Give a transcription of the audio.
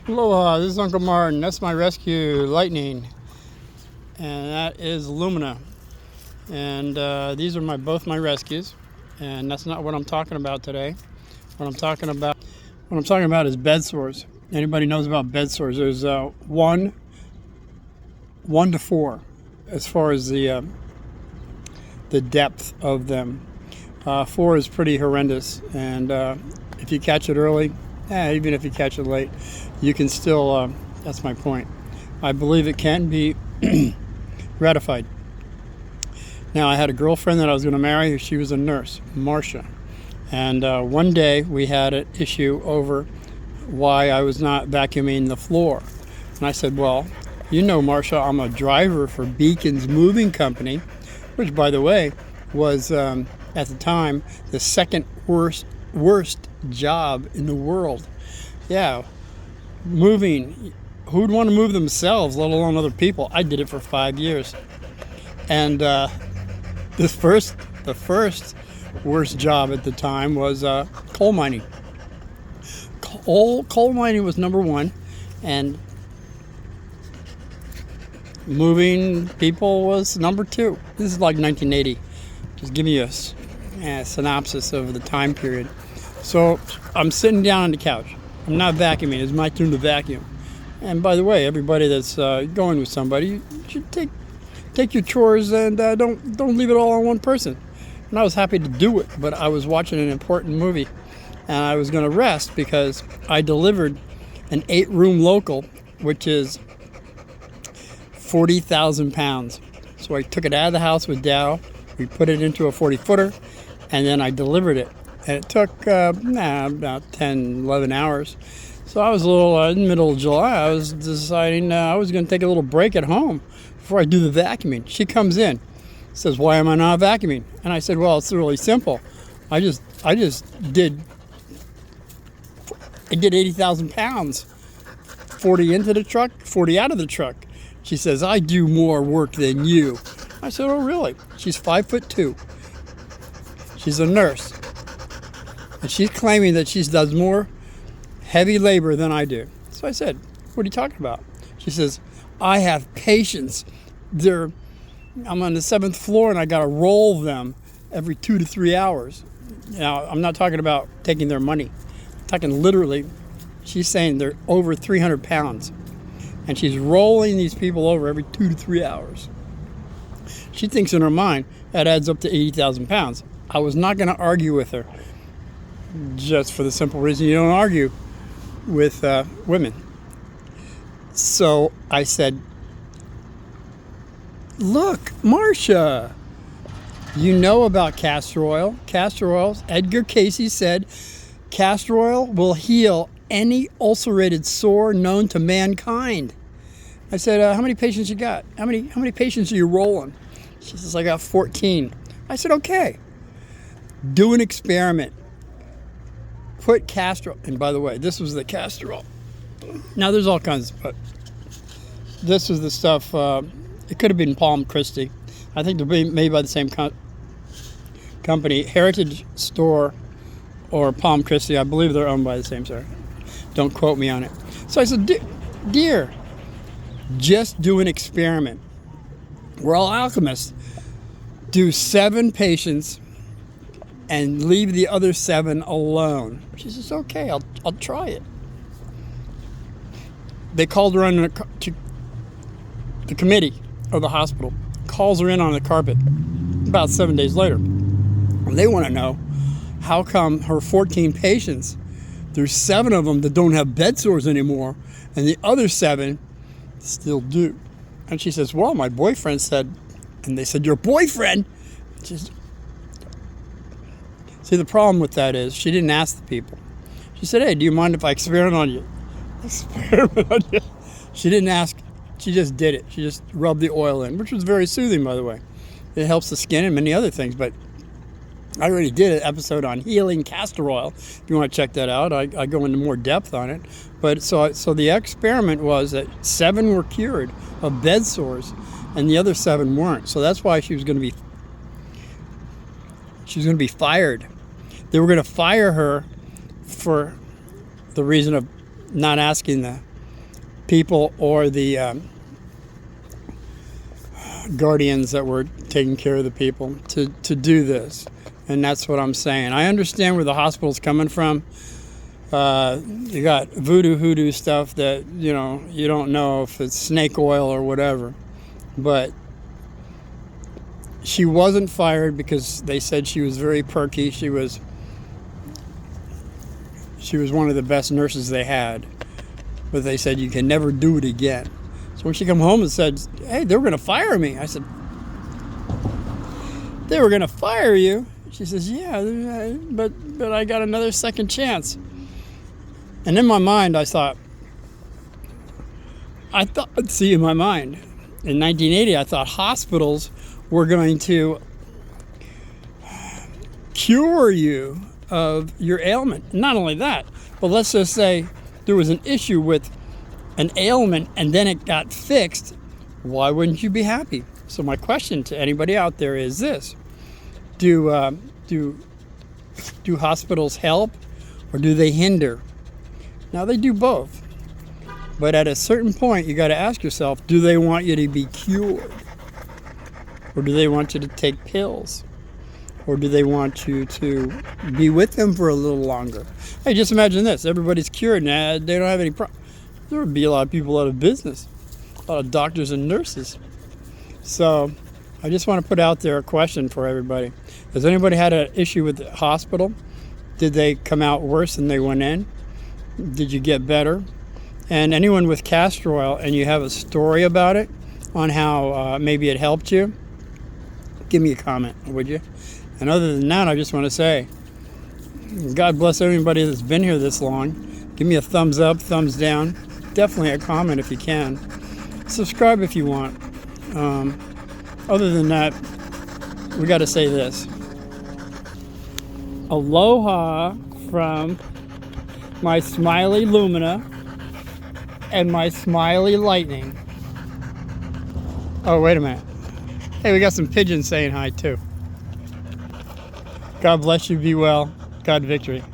Aloha, this is Uncle Martin. That's my rescue, Lightning. And that is Lumina. And these are both my rescues. And that's not what I'm talking about today. What I'm talking about is bed sores. Anybody knows about bed sores? There's one to four as far as the depth of them. Four is pretty horrendous, and if you catch it early, even if you catch it late, you can still, that's my point. I believe it can be ratified. Now, I had a girlfriend that I was going to marry. She was a nurse, Marcia. And one day we had an issue over why I was not vacuuming the floor. And I said, well, you know, Marcia, I'm a driver for Beacons Moving Company, which, by the way, was at the time the second worst job in the world. Yeah, moving. Who'd want to move themselves, let alone other people? I did it for 5 years. And the first worst job at the time was coal mining. Coal mining was number one, and moving people was number two. This is like 1980. Just give you a synopsis of the time period. So I'm sitting down on the couch. I'm not vacuuming. It's my turn to vacuum. And by the way, everybody that's going with somebody, you should take your chores and don't leave it all on one person. And I was happy to do it, but I was watching an important movie, and I was going to rest because I delivered an 8-room local, which is 40,000 pounds. So I took it out of the house with Dow. We put it into a 40-footer, and then I delivered it. And it took about 10, 11 hours. So I was a little, in the middle of July, I was deciding I was going to take a little break at home before I do the vacuuming. She comes in, says, why am I not vacuuming? And I said, well, it's really simple. I did 80,000 pounds, 40 into the truck, 40 out of the truck. She says, I do more work than you. I said, oh, really? She's 5'2". She's a nurse. And she's claiming that she does more heavy labor than I do. So I said, what are you talking about? She says, I have patients. I'm on the 7th floor and I got to roll them every 2 to 3 hours. Now, I'm not talking about taking their money. I'm talking literally, she's saying they're over 300 pounds. And she's rolling these people over every 2 to 3 hours. She thinks in her mind that adds up to 80,000 pounds. I was not going to argue with her, just for the simple reason you don't argue with women. So I said, look, Marcia, you know about castor oil. Castor oil, Edgar Cayce said, castor oil will heal any ulcerated sore known to mankind. I said, how many patients you got? How many patients are you rolling? She says, I got 14. I said, okay. Do an experiment. Put castor oil, and by the way, this was the castor oil. Now there's all kinds, but this was the stuff, it could have been Palm Christie. I think they're being made by the same company, Heritage Store or Palm Christie. I believe they're owned by the same, sir. Don't quote me on it. So I said, dear, just do an experiment. We're all alchemists. Do 7 patients and leave the other 7 alone. She says, okay, I'll try it. They called her on to the committee of the hospital. Calls her in on the carpet about 7 days later. And they want to know how come her 14 patients, there's 7 of them that don't have bed sores anymore, and the other 7 still do. And she says, well, my boyfriend said, and they said, your boyfriend? Just see, the problem with that is she didn't ask the people. She said, hey, do you mind if I experiment on you? Experiment on you? She didn't ask. She just did it. She just rubbed the oil in, which was very soothing, by the way. It helps the skin and many other things, but I already did an episode on healing castor oil. If you want to check that out, I go into more depth on it. But so the experiment was that 7 were cured of bed sores, and the other 7 weren't. So that's why she was going to be fired. They were going to fire her for the reason of not asking the people or the guardians that were taking care of the people to do this. And that's what I'm saying. I understand where the hospital's coming from. You got voodoo hoodoo stuff that, you know, you don't know if it's snake oil or whatever. But she wasn't fired because they said she was very perky. She was one of the best nurses they had. But they said you can never do it again. So when she come home and said, hey, they were going to fire me. I said, they were going to fire you? She says, yeah, but I got another second chance. And in my mind, I thought, see, in my mind, in 1980, I thought hospitals were going to cure you of your ailment. Not only that, but let's just say there was an issue with an ailment and then it got fixed. Why wouldn't you be happy? So my question to anybody out there is this: do hospitals help or do they hinder? Now they do both, but at a certain point you got to ask yourself, do they want you to be cured, or do they want you to take pills, or do they want you to be with them for a little longer? Hey, just imagine this: everybody's cured and they don't have any problems. There would be a lot of people out of business, a lot of doctors and nurses. So I just want to put out there a question for everybody. Has anybody had an issue with the hospital? Did they come out worse than they went in? Did you get better? And anyone with castor oil and you have a story about it, on how maybe it helped you, give me a comment, would you? And other than that, I just want to say, God bless everybody that's been here this long. Give me a thumbs up, thumbs down. Definitely a comment if you can. Subscribe if you want. Other than that, we got to say this. Aloha from my smiley Lumina and my smiley Lightning. Oh, wait a minute. Hey, we got some pigeons saying hi too. God bless you, be well. God victory.